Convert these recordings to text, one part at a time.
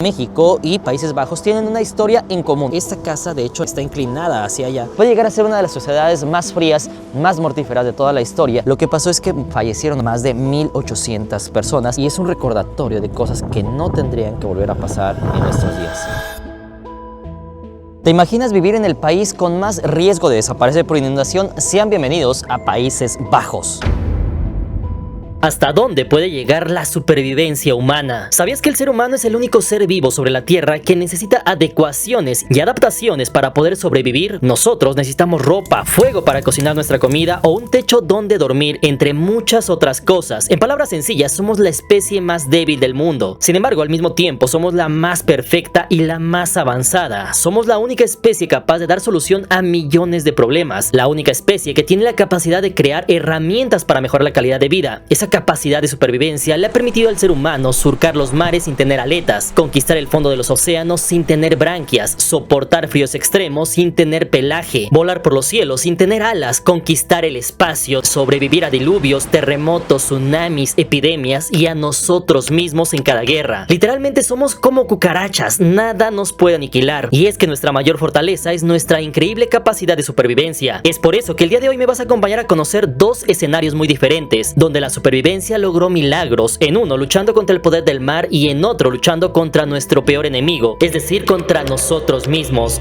México y Países Bajos tienen una historia en común. Esta casa, de hecho, está inclinada hacia allá. Puede llegar a ser una de las sociedades más frías, más mortíferas de toda la historia. Lo que pasó es que fallecieron más de 1800 personas y es un recordatorio de cosas que no tendrían que volver a pasar en nuestros días. ¿Te imaginas vivir en el país con más riesgo de desaparecer por inundación? Sean bienvenidos a Países Bajos. ¿Hasta dónde puede llegar la supervivencia humana? ¿Sabías que el ser humano es el único ser vivo sobre la Tierra que necesita adecuaciones y adaptaciones para poder sobrevivir? Nosotros necesitamos ropa, fuego para cocinar nuestra comida o un techo donde dormir, entre muchas otras cosas. En palabras sencillas, somos la especie más débil del mundo. Sin embargo, al mismo tiempo, somos la más perfecta y la más avanzada. Somos la única especie capaz de dar solución a millones de problemas. La única especie que tiene la capacidad de crear herramientas para mejorar la calidad de vida. Esa capacidad de supervivencia le ha permitido al ser humano surcar los mares sin tener aletas, conquistar el fondo de los océanos sin tener branquias, soportar fríos extremos sin tener pelaje, volar por los cielos sin tener alas, conquistar el espacio, sobrevivir a diluvios, terremotos, tsunamis, epidemias y a nosotros mismos en cada guerra. Literalmente somos como cucarachas, nada nos puede aniquilar. Y es que nuestra mayor fortaleza es nuestra increíble capacidad de supervivencia. Es por eso que el día de hoy me vas a acompañar a conocer dos escenarios muy diferentes, donde la supervivencia logró milagros, en uno luchando contra el poder del mar y en otro luchando contra nuestro peor enemigo, es decir, contra nosotros mismos.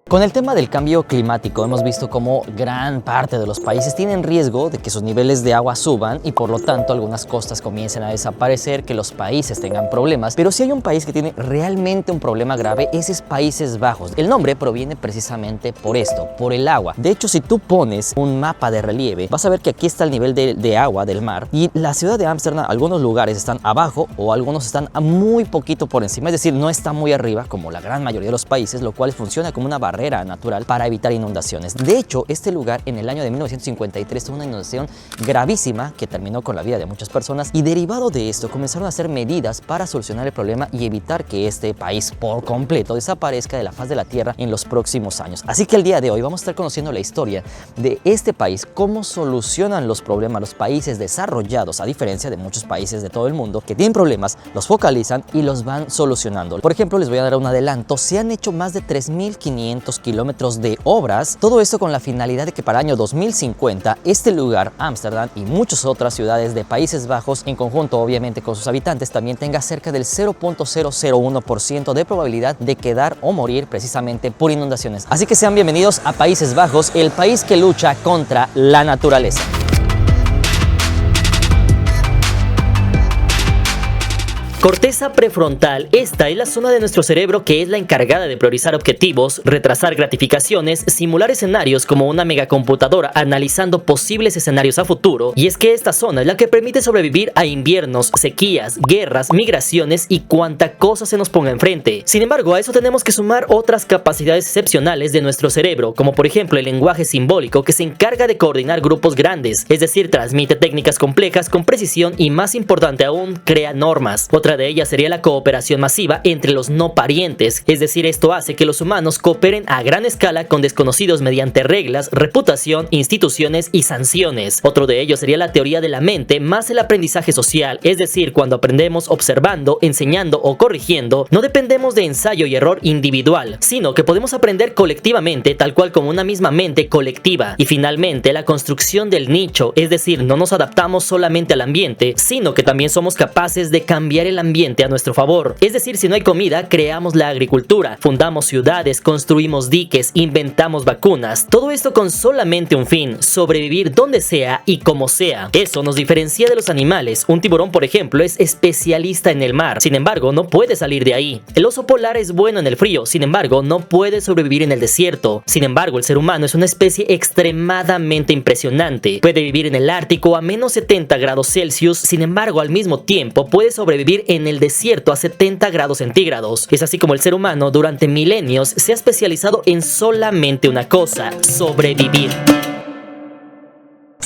Con el tema del cambio climático hemos visto cómo gran parte de los países tienen riesgo de que sus niveles de agua suban y por lo tanto algunas costas comiencen a desaparecer, que los países tengan problemas. Pero si hay un país que tiene realmente un problema grave, ese es Países Bajos. El nombre proviene precisamente por esto, por el agua. De hecho, si tú pones un mapa de relieve, vas a ver que aquí está el nivel de agua del mar y la ciudad de Ámsterdam, algunos lugares están abajo o algunos están muy poquito por encima, es decir, no está muy arriba como la gran mayoría de los países, lo cual funciona como una barrera natural para evitar inundaciones. De hecho, este lugar en el año de 1953 tuvo una inundación gravísima que terminó con la vida de muchas personas y derivado de esto comenzaron a hacer medidas para solucionar el problema y evitar que este país por completo desaparezca de la faz de la tierra en los próximos años. Así que el día de hoy vamos a estar conociendo la historia de este país, cómo solucionan los problemas los países desarrollados, a diferencia de muchos países de todo el mundo que tienen problemas, los focalizan y los van solucionando. Por ejemplo, les voy a dar un adelanto, se han hecho más de 3.500 kilómetros de obras, todo esto con la finalidad de que para el año 2050 este lugar, Ámsterdam y muchas otras ciudades de Países Bajos, en conjunto obviamente con sus habitantes, también tenga cerca del 0.001% de probabilidad de quedar o morir precisamente por inundaciones. Así que sean bienvenidos a Países Bajos, el país que lucha contra la naturaleza. Corteza prefrontal. Esta es la zona de nuestro cerebro que es la encargada de priorizar objetivos, retrasar gratificaciones, simular escenarios como una megacomputadora analizando posibles escenarios a futuro. Y es que esta zona es la que permite sobrevivir a inviernos, sequías, guerras, migraciones y cuanta cosa se nos ponga enfrente. Sin embargo, a eso tenemos que sumar otras capacidades excepcionales de nuestro cerebro, como por ejemplo el lenguaje simbólico que se encarga de coordinar grupos grandes, es decir, transmite técnicas complejas con precisión y, más importante aún, crea normas. Otra de ellas sería la cooperación masiva entre los no parientes, es decir, esto hace que los humanos cooperen a gran escala con desconocidos mediante reglas, reputación, instituciones y sanciones. Otro de ellos sería la teoría de la mente más el aprendizaje social, es decir, cuando aprendemos observando, enseñando o corrigiendo, no dependemos de ensayo y error individual, sino que podemos aprender colectivamente, tal cual como una misma mente colectiva. Y finalmente, la construcción del nicho, es decir, no nos adaptamos solamente al ambiente, sino que también somos capaces de cambiar el ambiente a nuestro favor. Es decir, si no hay comida, creamos la agricultura, fundamos ciudades, construimos diques, inventamos vacunas. Todo esto con solamente un fin: sobrevivir donde sea y como sea. Eso nos diferencia de los animales. Un tiburón, por ejemplo, es especialista en el mar, sin embargo, no puede salir de ahí. El oso polar es bueno en el frío, sin embargo, no puede sobrevivir en el desierto. Sin embargo, el ser humano es una especie extremadamente impresionante. Puede vivir en el Ártico a menos 70 grados Celsius, sin embargo, al mismo tiempo puede sobrevivir en el desierto a 70 grados centígrados. Es así como el ser humano durante milenios se ha especializado en solamente una cosa: sobrevivir.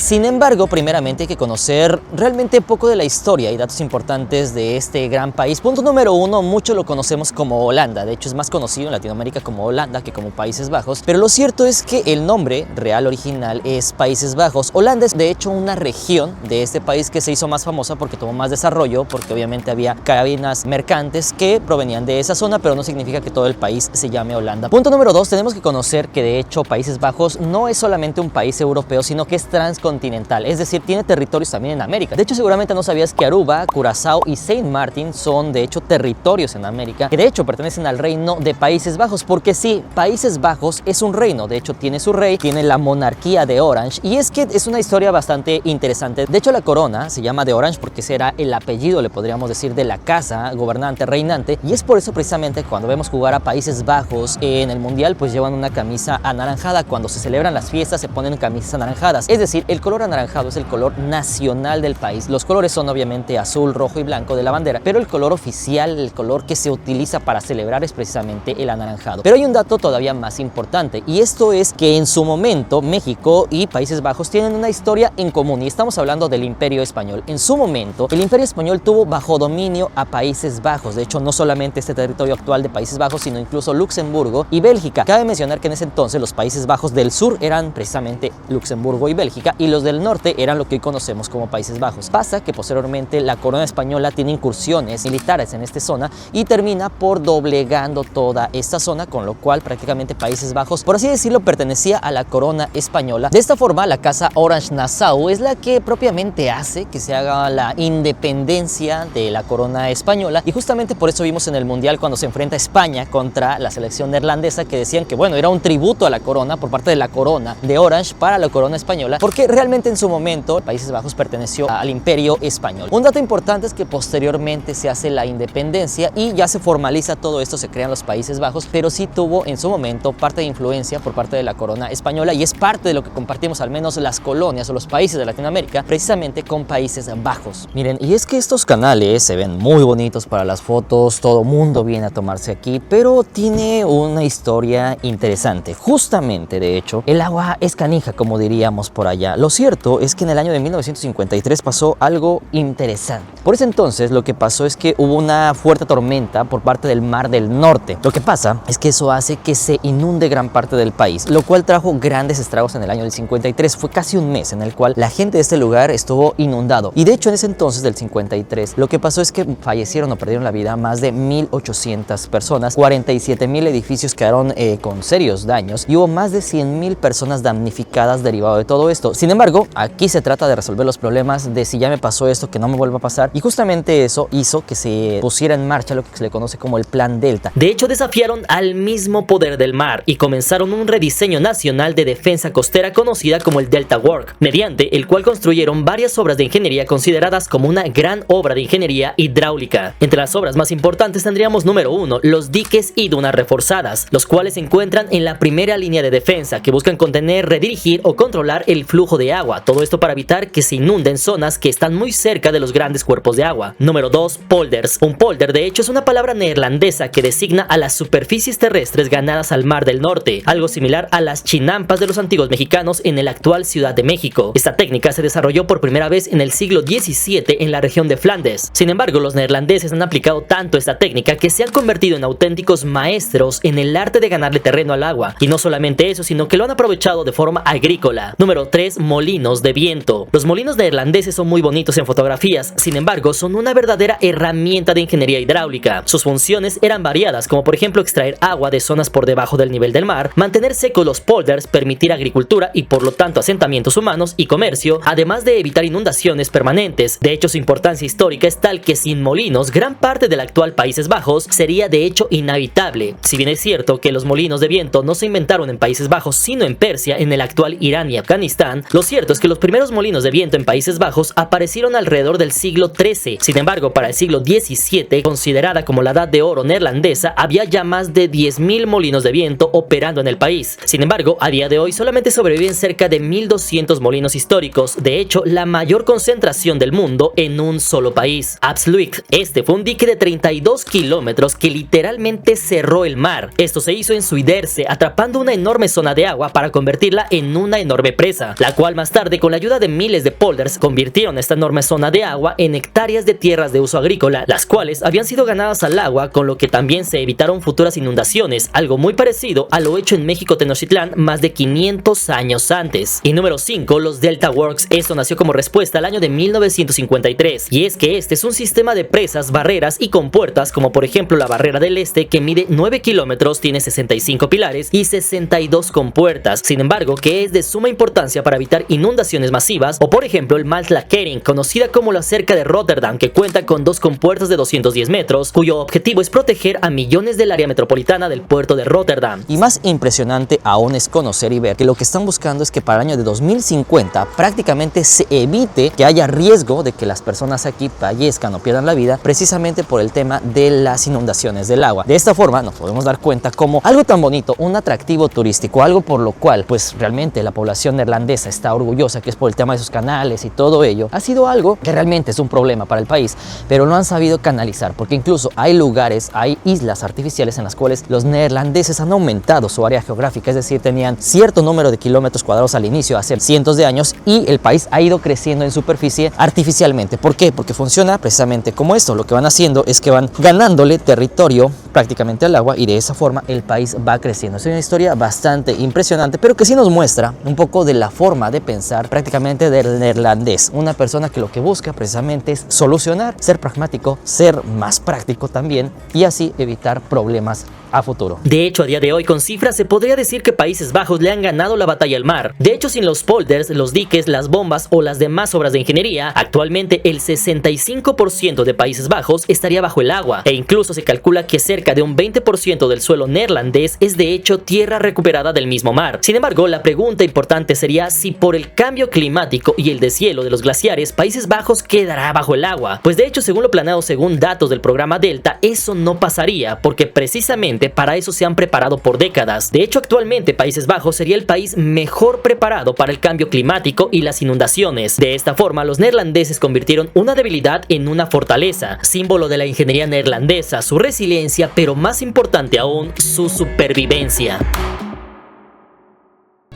Sin embargo, primeramente hay que conocer realmente poco de la historia y datos importantes de este gran país. Punto número uno, mucho lo conocemos como Holanda. De hecho, es más conocido en Latinoamérica como Holanda que como Países Bajos. Pero lo cierto es que el nombre real original es Países Bajos. Holanda es de hecho una región de este país que se hizo más famosa porque tuvo más desarrollo, porque obviamente había cabinas mercantes que provenían de esa zona, pero no significa que todo el país se llame Holanda. Punto número dos, tenemos que conocer que de hecho Países Bajos no es solamente un país europeo, sino que es transcontinental, es decir, tiene territorios también en América. De hecho, seguramente no sabías que Aruba, Curazao y Saint Martin son de hecho territorios en América, que de hecho pertenecen al reino de Países Bajos, porque sí, Países Bajos es un reino, de hecho tiene su rey, tiene la monarquía de Orange, y es que es una historia bastante interesante. De hecho, la corona se llama de Orange porque ese era el apellido, le podríamos decir, de la casa gobernante, reinante, y es por eso precisamente cuando vemos jugar a Países Bajos en el mundial, pues llevan una camisa anaranjada. Cuando se celebran las fiestas se ponen camisas anaranjadas, es decir, el color anaranjado es el color nacional del país. Los colores son obviamente azul, rojo y blanco de la bandera, pero el color oficial, el color que se utiliza para celebrar es precisamente el anaranjado. Pero hay un dato todavía más importante, y esto es que en su momento México y Países Bajos tienen una historia en común, y estamos hablando del Imperio Español. En su momento el Imperio Español tuvo bajo dominio a Países Bajos, de hecho no solamente este territorio actual de Países Bajos, sino incluso Luxemburgo y Bélgica. Cabe mencionar que en ese entonces los Países Bajos del sur eran precisamente Luxemburgo y Bélgica, y los del norte eran lo que hoy conocemos como Países Bajos. Pasa que posteriormente la corona española tiene incursiones militares en esta zona y termina por doblegando toda esta zona, con lo cual prácticamente Países Bajos, por así decirlo, pertenecía a la corona española. De esta forma, la casa Orange-Nassau es la que propiamente hace que se haga la independencia de la corona española, y justamente por eso vimos en el mundial cuando se enfrenta España contra la selección neerlandesa que decían que bueno, era un tributo a la corona por parte de la corona de Orange para la corona española, porque realmente en su momento Países Bajos perteneció al Imperio Español. Un dato importante es que posteriormente se hace la independencia y ya se formaliza todo esto, se crean los Países Bajos, pero sí tuvo en su momento parte de influencia por parte de la corona española, y es parte de lo que compartimos al menos las colonias o los países de Latinoamérica precisamente con Países Bajos. Miren, y es que estos canales se ven muy bonitos para las fotos, todo mundo viene a tomarse aquí, pero tiene una historia interesante. Justamente, de hecho, el agua es canija, como diríamos por allá. Lo cierto es que en el año de 1953 pasó algo interesante. Por ese entonces lo que pasó es que hubo una fuerte tormenta por parte del Mar del Norte. Lo que pasa es que eso hace que se inunde gran parte del país, lo cual trajo grandes estragos en el año del 53. Fue casi un mes en el cual la gente de este lugar estuvo inundado. Y de hecho, en ese entonces del 53, lo que pasó es que fallecieron o perdieron la vida más de 1,800 personas, 47,000 edificios quedaron con serios daños y hubo más de 100,000 personas damnificadas derivado de todo esto. Sin embargo, aquí se trata de resolver los problemas de si ya me pasó esto, que no me vuelva a pasar, y justamente eso hizo que se pusiera en marcha lo que se le conoce como el Plan Delta. De hecho, desafiaron al mismo poder del mar y comenzaron un rediseño nacional de defensa costera conocida como el Delta Work, mediante el cual construyeron varias obras de ingeniería consideradas como una gran obra de ingeniería hidráulica. Entre las obras más importantes tendríamos número 1, los diques y dunas reforzadas, los cuales se encuentran en la primera línea de defensa, que buscan contener, redirigir o controlar el flujo de agua, todo esto para evitar que se inunden zonas que están muy cerca de los grandes cuerpos de agua. Número 2, polders. Un polder de hecho es una palabra neerlandesa que designa a las superficies terrestres ganadas al Mar del Norte, algo similar a las chinampas de los antiguos mexicanos en el actual Ciudad de México. Esta técnica se desarrolló por primera vez en el siglo XVII en la región de Flandes. Sin embargo, los neerlandeses han aplicado tanto esta técnica que se han convertido en auténticos maestros en el arte de ganarle terreno al agua. Y no solamente eso, sino que lo han aprovechado de forma agrícola. Número 3, molinos de viento. Los molinos neerlandeses son muy bonitos en fotografías, sin embargo, son una verdadera herramienta de ingeniería hidráulica. Sus funciones eran variadas, como por ejemplo extraer agua de zonas por debajo del nivel del mar, mantener secos los polders, permitir agricultura y por lo tanto asentamientos humanos y comercio, además de evitar inundaciones permanentes. De hecho, su importancia histórica es tal que sin molinos, gran parte del actual Países Bajos sería de hecho inhabitable. Si bien es cierto que los molinos de viento no se inventaron en Países Bajos, sino en Persia, en el actual Irán y Afganistán, lo cierto es que los primeros molinos de viento en Países Bajos aparecieron alrededor del siglo XIII. Sin embargo, para el siglo XVII, considerada como la edad de oro neerlandesa, había ya más de 10,000 molinos de viento operando en el país. Sin embargo, a día de hoy solamente sobreviven cerca de 1,200 molinos históricos, de hecho la mayor concentración del mundo en un solo país. Absluit. Este fue un dique de 32 kilómetros que literalmente cerró el mar. Esto se hizo en Zuiderse, atrapando una enorme zona de agua para convertirla en una enorme presa, la cual más tarde, con la ayuda de miles de polders, convirtieron esta enorme zona de agua en hectáreas de tierras de uso agrícola, las cuales habían sido ganadas al agua, con lo que también se evitaron futuras inundaciones, algo muy parecido a lo hecho en México Tenochtitlán más de 500 años antes. Y número 5, los Delta Works. Esto nació como respuesta al año de 1953, y es que este es un sistema de presas, barreras y compuertas, como por ejemplo la Barrera del Este, que mide 9 kilómetros, tiene 65 pilares y 62 compuertas. Sin embargo, que es de suma importancia para evitar inundaciones masivas, o por ejemplo el Maasvlakering, conocida como la cerca de Rotterdam, que cuenta con 2 compuertas de 210 metros, cuyo objetivo es proteger a millones del área metropolitana del puerto de Rotterdam. Y más impresionante aún es conocer y ver que lo que están buscando es que para el año de 2050 prácticamente se evite que haya riesgo de que las personas aquí fallezcan o pierdan la vida, precisamente por el tema de las inundaciones del agua. De esta forma nos podemos dar cuenta como algo tan bonito, un atractivo turístico, algo por lo cual pues realmente la población neerlandesa está orgullosa, que es por el tema de sus canales y todo ello, ha sido algo que realmente es un problema para el país, pero no han sabido canalizar, porque incluso hay lugares, hay islas artificiales en las cuales los neerlandeses han aumentado su área geográfica, es decir, tenían cierto número de kilómetros cuadrados al inicio, hace cientos de años, y el país ha ido creciendo en superficie artificialmente. ¿Por qué? Porque funciona precisamente como esto. Lo que van haciendo es que van ganándole territorio prácticamente al agua, y de esa forma el país va creciendo. Es una historia bastante impresionante, pero que sí nos muestra un poco de la forma de pensar prácticamente del neerlandés, una persona que lo que busca precisamente es solucionar, ser pragmático, ser más práctico también, y así evitar problemas a futuro. De hecho, a día de hoy, con cifras, se podría decir que Países Bajos le han ganado la batalla al mar. De hecho, sin los polders, los diques, las bombas o las demás obras de ingeniería, actualmente el 65% de Países Bajos estaría bajo el agua, e incluso se calcula que cerca de un 20% del suelo neerlandés es de hecho tierra recuperada del mismo mar. Sin embargo, la pregunta importante sería si por el cambio climático y el deshielo de los glaciares, Países Bajos quedará bajo el agua. Pues de hecho, según lo planeado según datos del programa Delta, eso no pasaría, porque precisamente para eso se han preparado por décadas. De hecho, actualmente Países Bajos sería el país mejor preparado para el cambio climático y las inundaciones. De esta forma, los neerlandeses convirtieron una debilidad en una fortaleza, símbolo de la ingeniería neerlandesa, su resiliencia, pero más importante aún, su supervivencia.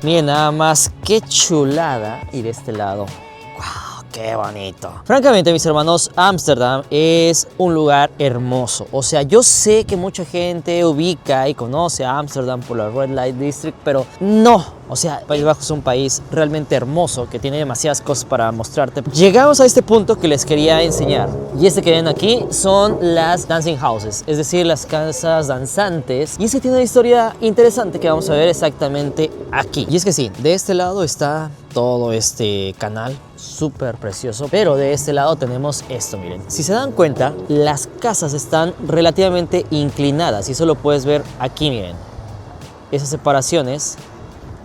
Miren nada más qué chulada. Y de este lado, ¡wow! ¡Qué bonito! Francamente, mis hermanos, Ámsterdam es un lugar hermoso. O sea, yo sé que mucha gente ubica y conoce a Ámsterdam por la Red Light District, pero no. O sea, Países Bajos es un país realmente hermoso que tiene demasiadas cosas para mostrarte. Llegamos a este punto que les quería enseñar. Y este que ven aquí son las dancing houses, es decir, las casas danzantes. Y este tiene una historia interesante que vamos a ver exactamente aquí. Y es que sí, de este lado está todo este canal súper precioso, pero de este lado tenemos esto, miren. Si se dan cuenta, las casas están relativamente inclinadas y eso lo puedes ver aquí, miren. Esas separaciones.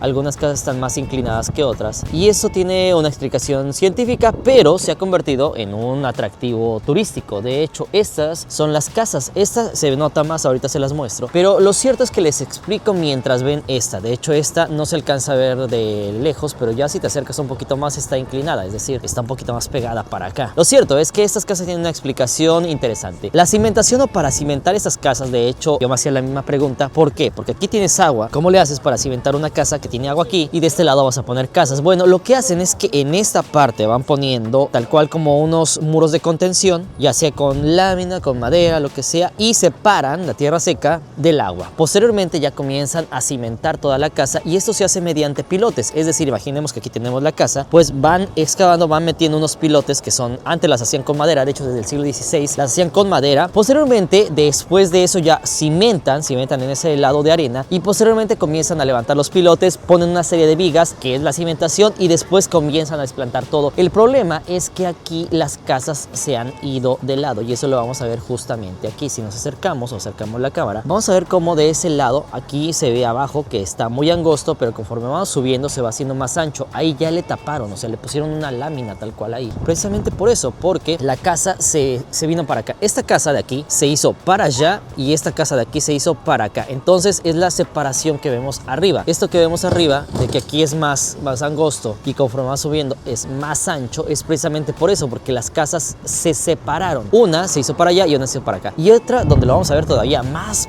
Algunas casas están más inclinadas que otras y eso tiene una explicación científica, pero se ha convertido en un atractivo turístico. De hecho, estas son las casas. Esta se nota más, ahorita se las muestro, pero lo cierto es que les explico mientras ven esta. De hecho, esta no se alcanza a ver de lejos, pero ya si te acercas un poquito más está inclinada, es decir, está un poquito más pegada para acá. Lo cierto es que estas casas tienen una explicación interesante. La cimentación, o para cimentar estas casas, de hecho, yo me hacía la misma pregunta. ¿Por qué? Porque aquí tienes agua. ¿Cómo le haces para cimentar una casa que tiene agua aquí y de este lado vas a poner casas? Bueno, lo que hacen es que en esta parte van poniendo tal cual como unos muros de contención, ya sea con lámina, con madera, lo que sea, y separan la tierra seca del agua. Posteriormente ya comienzan a cimentar toda la casa y esto se hace mediante pilotes, es decir, imaginemos que aquí tenemos la casa, pues van excavando, van metiendo unos pilotes que son, antes las hacían con madera, de hecho desde el siglo XVI las hacían con madera. Posteriormente, después de eso ya cimentan en ese lado de arena y posteriormente comienzan a levantar los pilotes, ponen una serie de vigas que es la cimentación y después comienzan a desplantar todo. El problema es que aquí las casas se han ido de lado y eso lo vamos a ver justamente aquí. Si nos acercamos o acercamos la cámara, vamos a ver cómo de ese lado aquí se ve abajo que está muy angosto, pero conforme vamos subiendo se va haciendo más ancho. Ahí ya le taparon, o sea, le pusieron una lámina tal cual ahí, precisamente por eso, porque la casa se vino para acá. Esta casa de aquí se hizo para allá y esta casa de aquí se hizo para acá. Entonces es la separación que vemos arriba. Esto que vemos arriba, de que aquí es más angosto y conforme va subiendo es más ancho, es precisamente por eso, porque las casas se separaron. Una se hizo para allá y una se hizo para acá. Y otra, donde lo vamos a ver todavía más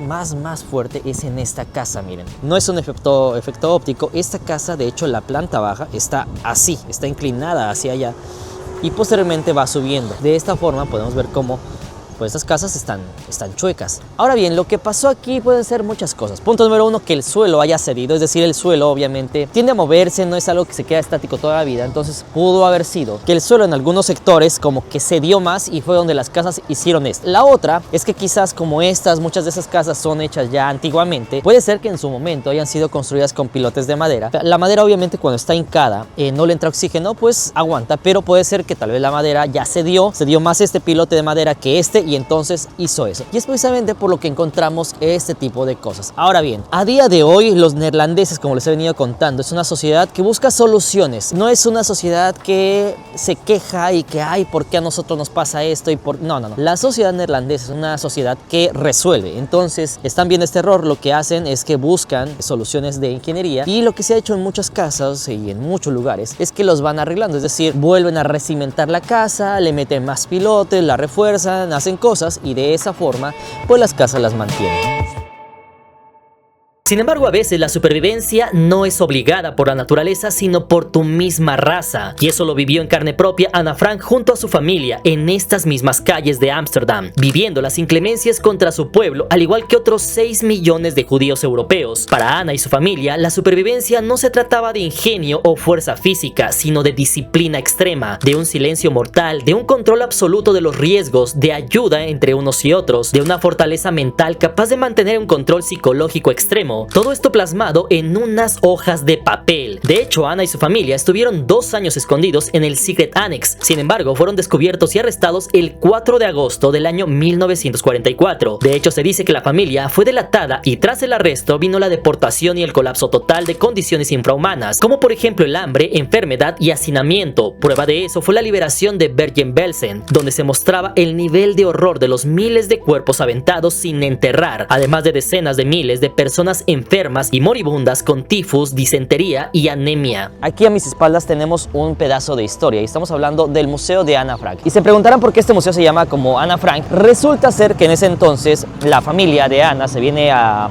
fuerte, es en esta casa, miren. No es un efecto óptico. Esta casa, de hecho, la planta baja está así, está inclinada hacia allá y posteriormente va subiendo. De esta forma podemos ver cómo pues estas casas están chuecas. Ahora bien, lo que pasó aquí pueden ser muchas cosas. Punto número uno, que el suelo haya cedido, es decir, el suelo obviamente tiende a moverse, no es algo que se queda estático toda la vida, entonces pudo haber sido que el suelo en algunos sectores como que cedió más y fue donde las casas hicieron esto. La otra es que quizás como muchas de esas casas son hechas ya antiguamente, puede ser que en su momento hayan sido construidas con pilotes de madera. La madera obviamente cuando está hincada, no le entra oxígeno, pues aguanta, pero puede ser que tal vez la madera ya cedió más este pilote de madera que y entonces hizo eso. Y es precisamente por lo que encontramos este tipo de cosas. Ahora bien, a día de hoy los neerlandeses, como les he venido contando, es una sociedad que busca soluciones. No es una sociedad que se queja y que, ay, ¿por qué a nosotros nos pasa esto? No. La sociedad neerlandesa es una sociedad que resuelve. Entonces, están viendo este error. Lo que hacen es que buscan soluciones de ingeniería y lo que se ha hecho en muchas casas y en muchos lugares es que los van arreglando. Es decir, vuelven a recimentar la casa, le meten más pilotes, la refuerzan, hacen cosas y de esa forma pues las casas las mantienen. Sin embargo, a veces la supervivencia no es obligada por la naturaleza, sino por tu misma raza. Y eso lo vivió en carne propia Ana Frank junto a su familia en estas mismas calles de Ámsterdam, viviendo las inclemencias contra su pueblo, al igual que otros 6 millones de judíos europeos. Para Ana y su familia, la supervivencia no se trataba de ingenio o fuerza física, sino de disciplina extrema, de un silencio mortal, de un control absoluto de los riesgos, de ayuda entre unos y otros, de una fortaleza mental capaz de mantener un control psicológico extremo. Todo esto plasmado en unas hojas de papel. De hecho, Ana y su familia estuvieron 2 años escondidos en el Secret Annex. Sin embargo, fueron descubiertos y arrestados el 4 de agosto del año 1944. De hecho, se dice que la familia fue delatada y tras el arresto vino la deportación y el colapso total de condiciones infrahumanas, como por ejemplo el hambre, enfermedad y hacinamiento. Prueba de eso fue la liberación de Bergen-Belsen, donde se mostraba el nivel de horror de los miles de cuerpos aventados sin enterrar, además de decenas de miles de personas enfermas y moribundas con tifus, disentería y anemia. Aquí a mis espaldas tenemos un pedazo de historia y estamos hablando del Museo de Ana Frank. Y se preguntarán por qué este museo se llama como Ana Frank. Resulta ser que en ese entonces la familia de Ana se viene a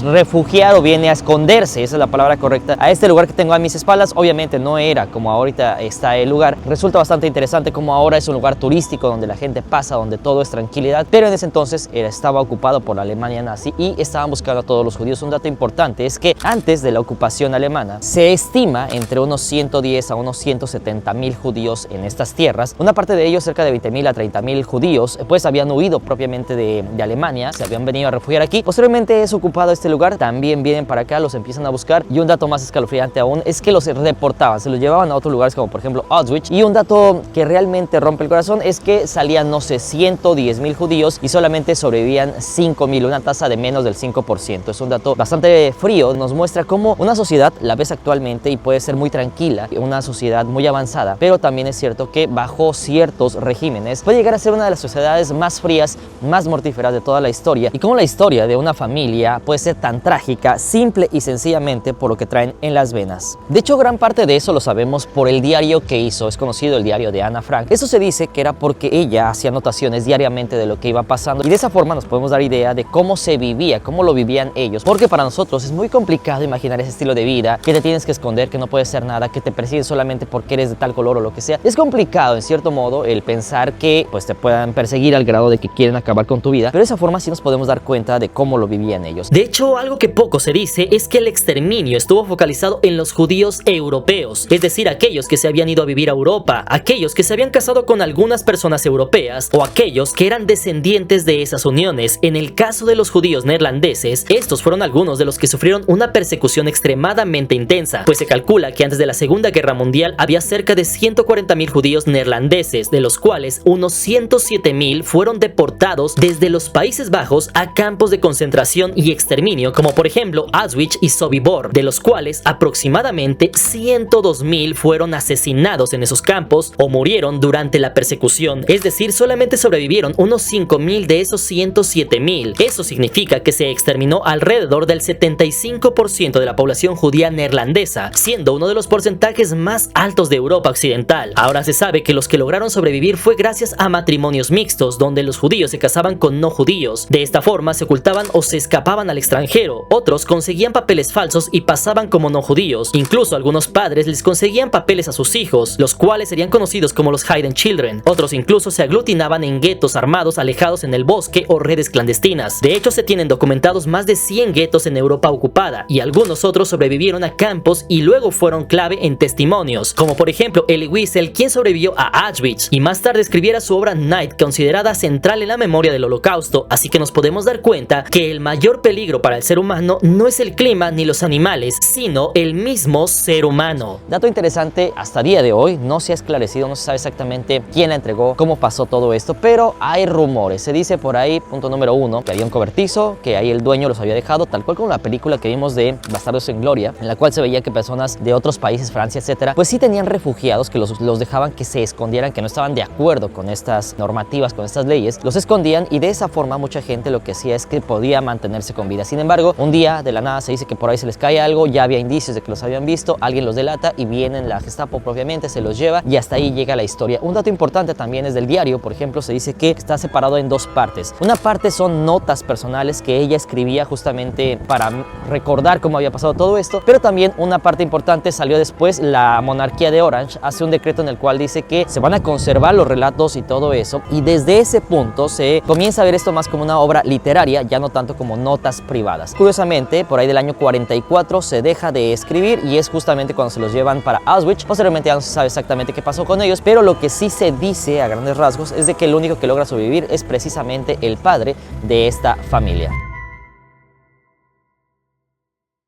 refugiar o viene a esconderse, esa es la palabra correcta, a este lugar que tengo a mis espaldas. Obviamente no era como ahorita está el lugar. Resulta bastante interesante como ahora es un lugar turístico donde la gente pasa, donde todo es tranquilidad, pero en ese entonces estaba ocupado por la Alemania nazi y estaban buscando a todos los judíos. Un dato importante es que antes de la ocupación alemana se estima entre unos 110 a unos 170 mil judíos en estas tierras. Una parte de ellos, cerca de 20.000 a 30.000 judíos, pues habían huido propiamente de Alemania, se habían venido a refugiar aquí. Posteriormente es ocupado este lugar, también vienen para acá, los empiezan a buscar y un dato más escalofriante aún es que los deportaban, se los llevaban a otros lugares como por ejemplo Auschwitz. Y un dato que realmente rompe el corazón es que salían, no sé, 110.000 judíos y solamente sobrevivían 5.000, una tasa de menos del 5%. Es un dato bastante frío, nos muestra cómo una sociedad la ves actualmente y puede ser muy tranquila, una sociedad muy avanzada, pero también es cierto que bajo ciertos regímenes puede llegar a ser una de las sociedades más frías, más mortíferas de toda la historia, y cómo la historia de una familia puede ser tan trágica, simple y sencillamente por lo que traen en las venas. De hecho, gran parte de eso lo sabemos por el diario que hizo, es conocido el diario de Ana Frank. Eso se dice que era porque ella hacía anotaciones diariamente de lo que iba pasando y de esa forma nos podemos dar idea de cómo se vivía, cómo lo vivían ellos, porque para nosotros es muy complicado imaginar ese estilo de vida, que te tienes que esconder, que no puedes ser nada, que te persiguen solamente porque eres de tal color o lo que sea. Es complicado en cierto modo el pensar que pues te puedan perseguir al grado de que quieren acabar con tu vida, pero de esa forma sí nos podemos dar cuenta de cómo lo vivían ellos. De hecho, algo que poco se dice es que el exterminio estuvo focalizado en los judíos europeos, es decir, aquellos que se habían ido a vivir a Europa, aquellos que se habían casado con algunas personas europeas o aquellos que eran descendientes de esas uniones. En el caso de los judíos neerlandeses, estos fueron algunos de los que sufrieron una persecución extremadamente intensa, pues se calcula que antes de la Segunda Guerra Mundial había cerca de 140.000 judíos neerlandeses, de los cuales unos 107.000 fueron deportados desde los Países Bajos a campos de concentración y exterminio exterminio, como por ejemplo Auschwitz y Sobibor, de los cuales aproximadamente 102.000 fueron asesinados en esos campos o murieron durante la persecución. Es decir, solamente sobrevivieron unos 5.000 de esos 107.000. Eso significa que se exterminó alrededor del 75% de la población judía neerlandesa, siendo uno de los porcentajes más altos de Europa Occidental. Ahora se sabe que los que lograron sobrevivir fue gracias a matrimonios mixtos, donde los judíos se casaban con no judíos. De esta forma se ocultaban o se escapaban al extranjero. Otros conseguían papeles falsos y pasaban como no judíos. Incluso algunos padres les conseguían papeles a sus hijos, los cuales serían conocidos como los Hidden Children. Otros incluso se aglutinaban en guetos armados alejados en el bosque o redes clandestinas. De hecho, se tienen documentados más de 100 guetos en Europa ocupada, y algunos otros sobrevivieron a campos y luego fueron clave en testimonios, como por ejemplo Elie Wiesel, quien sobrevivió a Auschwitz y más tarde escribiera su obra Night, considerada central en la memoria del Holocausto. Así que nos podemos dar cuenta que el mayor peligro para el ser humano no es el clima ni los animales, sino el mismo ser humano. Dato interesante, hasta día de hoy no se ha esclarecido, no se sabe exactamente quién la entregó, cómo pasó todo esto, pero hay rumores. Se dice por ahí, punto número 1, que había un cobertizo, que ahí el dueño los había dejado, tal cual como la película que vimos de Bastardos en Gloria, en la cual se veía que personas de otros países, Francia, etcétera, pues sí tenían refugiados que los dejaban que se escondieran, que no estaban de acuerdo con estas normativas, con estas leyes, los escondían, y de esa forma mucha gente lo que hacía es que podía mantenerse con vida. Sin embargo, un día de la nada se dice que por ahí se les cae algo, ya había indicios de que los habían visto, alguien los delata y vienen la Gestapo propiamente, se los lleva, y hasta ahí llega la historia. Un dato importante también es del diario. Por ejemplo, se dice que está separado en dos partes. Una parte son notas personales que ella escribía justamente para recordar cómo había pasado todo esto, pero también una parte importante salió después. La monarquía de Orange hace un decreto en el cual dice que se van a conservar los relatos y todo eso, y desde ese punto se comienza a ver esto más como una obra literaria, ya no tanto como notas privadas. Curiosamente, por ahí del año 44 se deja de escribir, y es justamente cuando se los llevan para Auschwitz. Posteriormente ya no se sabe exactamente qué pasó con ellos, pero lo que sí se dice a grandes rasgos es de que el único que logra sobrevivir es precisamente el padre de esta familia.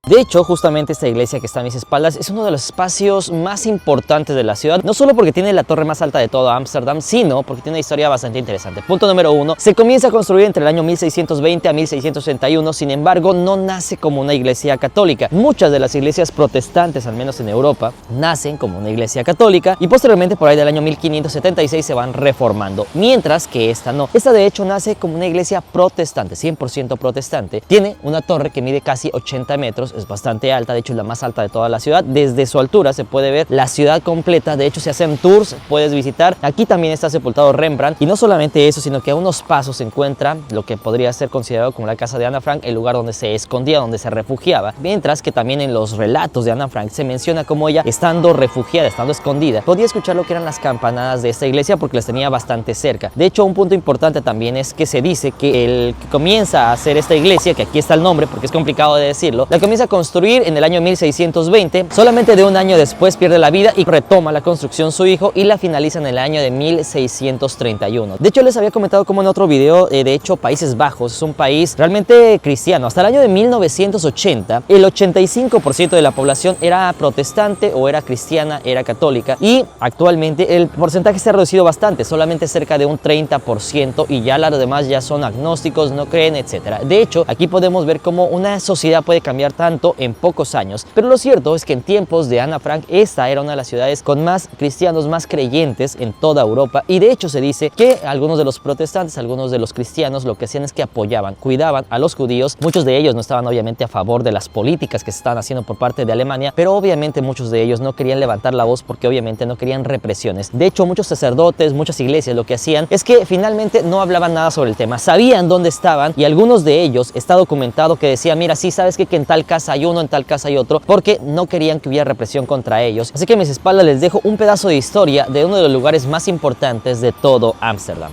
De hecho, justamente esta iglesia que está a mis espaldas es uno de los espacios más importantes de la ciudad, no solo porque tiene la torre más alta de todo Ámsterdam, sino porque tiene una historia bastante interesante. Punto número 1, se comienza a construir entre el año 1620 a 1661, sin embargo, no nace como una iglesia católica. Muchas de las iglesias protestantes, al menos en Europa, nacen como una iglesia católica, y posteriormente por ahí del año 1576 se van reformando, mientras que esta no. Esta de hecho nace como una iglesia protestante, 100% protestante. Tiene una torre que mide casi 80 metros, es bastante alta, de hecho es la más alta de toda la ciudad. Desde su altura se puede ver la ciudad completa, de hecho se hacen tours, puedes visitar. Aquí también está sepultado Rembrandt, y no solamente eso, sino que a unos pasos se encuentra lo que podría ser considerado como la casa de Ana Frank, el lugar donde se escondía, donde se refugiaba, mientras que también en los relatos de Ana Frank se menciona como ella, estando refugiada, estando escondida, podía escuchar lo que eran las campanadas de esta iglesia porque las tenía bastante cerca. De hecho, un punto importante también es que se dice que el que comienza a hacer esta iglesia, que aquí está el nombre porque es complicado de decirlo, la comienza a construir en el año 1620, solamente de un año después pierde la vida y retoma la construcción su hijo, y la finaliza en el año de 1631. De hecho, les había comentado como en otro video, de hecho Países Bajos es un país realmente cristiano. Hasta el año de 1980 el 85% de la población era protestante o era cristiana, era católica, y actualmente el porcentaje se ha reducido bastante, solamente cerca de un 30%, y ya los demás ya son agnósticos, no creen, etcétera. De hecho, aquí podemos ver cómo una sociedad puede cambiar tanto en pocos años, pero lo cierto es que en tiempos de Ana Frank esta era una de las ciudades con más cristianos, más creyentes en toda Europa, y de hecho se dice que algunos de los protestantes, algunos de los cristianos lo que hacían es que apoyaban, cuidaban a los judíos. Muchos de ellos no estaban obviamente a favor de las políticas que se estaban haciendo por parte de Alemania, pero obviamente muchos de ellos no querían levantar la voz porque obviamente no querían represiones. De hecho, muchos sacerdotes, muchas iglesias lo que hacían es que finalmente no hablaban nada sobre el tema, sabían dónde estaban, y algunos de ellos está documentado que decían, mira, sí, sabes que en tal casa hay uno, en tal casa hay otro, porque no querían que hubiera represión contra ellos. Así que a mis espaldas les dejo un pedazo de historia de uno de los lugares más importantes de todo Ámsterdam.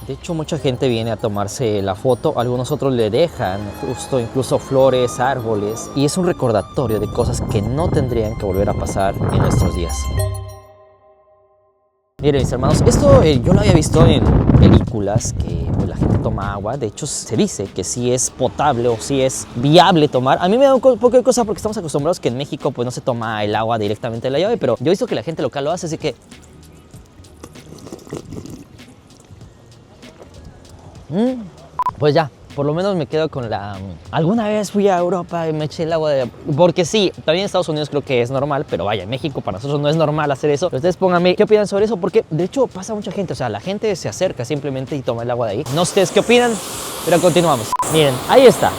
De hecho, mucha gente viene a tomarse la foto, algunos otros le dejan justo incluso flores, árboles, y es un recordatorio de cosas que no tendrían que volver a pasar en nuestros días. Miren, mis hermanos, esto yo lo había visto en películas, que pues, la gente toma agua. De hecho, se dice que sí es potable o sí es viable tomar. A mí me da un poco de cosa porque estamos acostumbrados que en México pues no se toma el agua directamente de la llave, pero yo he visto que la gente local lo hace, así que... Pues ya, por lo menos me quedo con la... Alguna vez fui a Europa y me eché el agua de... Porque sí, también en Estados Unidos creo que es normal, pero vaya, en México para nosotros no es normal hacer eso. Pero ustedes pónganme qué opinan sobre eso, porque de hecho pasa mucha gente, o sea, la gente se acerca simplemente y toma el agua de ahí. No sé ustedes qué opinan, pero continuamos. Miren, ahí está.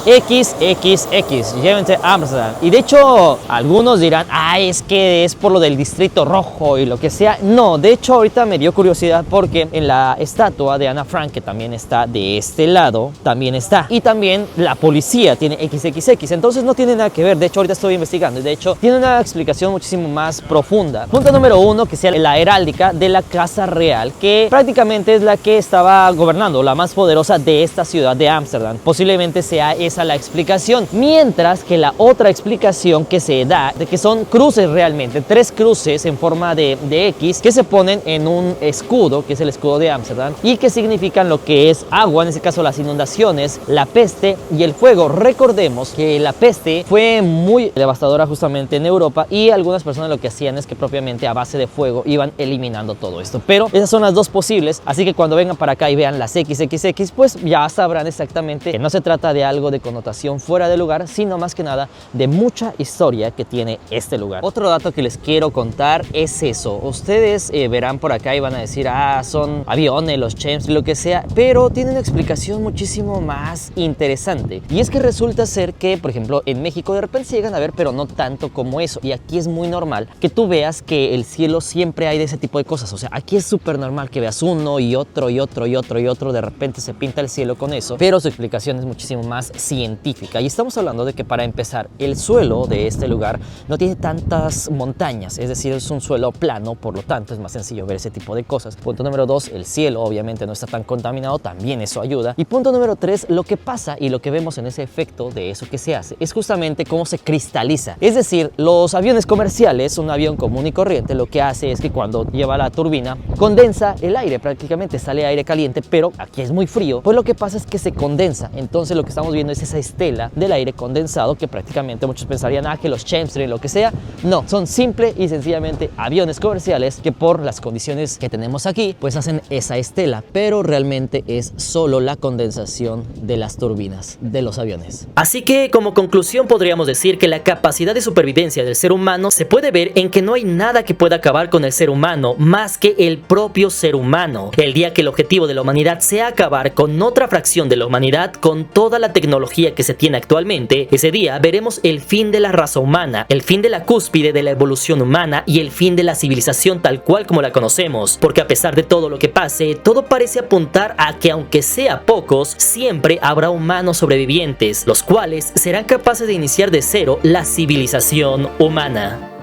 XXX, llévense a Ámsterdam. Y de hecho, algunos dirán, es que es por lo del distrito rojo y lo que sea. No, de hecho, ahorita me dio curiosidad porque en la estatua de Ana Frank, que también está de este lado, también está. Y también la policía tiene XXX, entonces no tiene nada que ver. De hecho, ahorita estoy investigando y de hecho, tiene una explicación muchísimo más profunda. Punto número 1, que sea la heráldica de la Casa Real, que prácticamente es la que estaba gobernando, la más poderosa de esta ciudad de Ámsterdam. Posiblemente sea esa la explicación, mientras que la otra explicación que se da de que son cruces realmente, 3 cruces en forma de X que se ponen en un escudo, que es el escudo de Ámsterdam, y que significan lo que es agua, en este caso las inundaciones, la peste y el fuego. Recordemos que la peste fue muy devastadora justamente en Europa y algunas personas lo que hacían es que propiamente a base de fuego iban eliminando todo esto, pero esas son las dos posibles, así que cuando vengan para acá y vean las XXX, pues ya sabrán exactamente que no se trata de algo de connotación fuera de lugar, sino más que nada de mucha historia que tiene este lugar. Otro dato que les quiero contar es eso. Ustedes verán por acá y van a decir, son aviones, los chems, lo que sea, pero tiene una explicación muchísimo más interesante. Y es que resulta ser que, por ejemplo, en México de repente se llegan a ver, pero no tanto como eso. Y aquí es muy normal que tú veas que el cielo siempre hay de ese tipo de cosas. O sea, aquí es súper normal que veas uno y otro y otro y otro y otro. De repente se pinta el cielo con eso, pero su explicación es muchísimo más científica. Y estamos hablando de que, para empezar, el suelo de este lugar no tiene tantas montañas, es decir, es un suelo plano, por lo tanto es más sencillo ver ese tipo de cosas. Punto número 2, el cielo obviamente no está tan contaminado, también eso ayuda. Y punto número 3, lo que pasa y lo que vemos en ese efecto de eso que se hace es justamente cómo se cristaliza. Es decir, los aviones comerciales, un avión común y corriente, lo que hace es que cuando lleva la turbina condensa el aire, prácticamente sale aire caliente, pero aquí es muy frío, pues lo que pasa es que se condensa. Entonces lo que estamos viendo es esa estela del aire condensado, que prácticamente muchos pensarían que los chemtrails, lo que sea. No, son simple y sencillamente aviones comerciales que por las condiciones que tenemos aquí pues hacen esa estela, pero realmente es solo la condensación de las turbinas de los aviones. Así que como conclusión podríamos decir que la capacidad de supervivencia del ser humano se puede ver en que no hay nada que pueda acabar con el ser humano más que el propio ser humano. El día que el objetivo de la humanidad sea acabar con otra fracción de la humanidad con toda la tecnología que se tiene actualmente, ese día veremos el fin de la raza humana, el fin de la cúspide de la evolución humana y el fin de la civilización tal cual como la conocemos, porque a pesar de todo lo que pase, todo parece apuntar a que, aunque sea pocos, siempre habrá humanos sobrevivientes, los cuales serán capaces de iniciar de cero la civilización humana.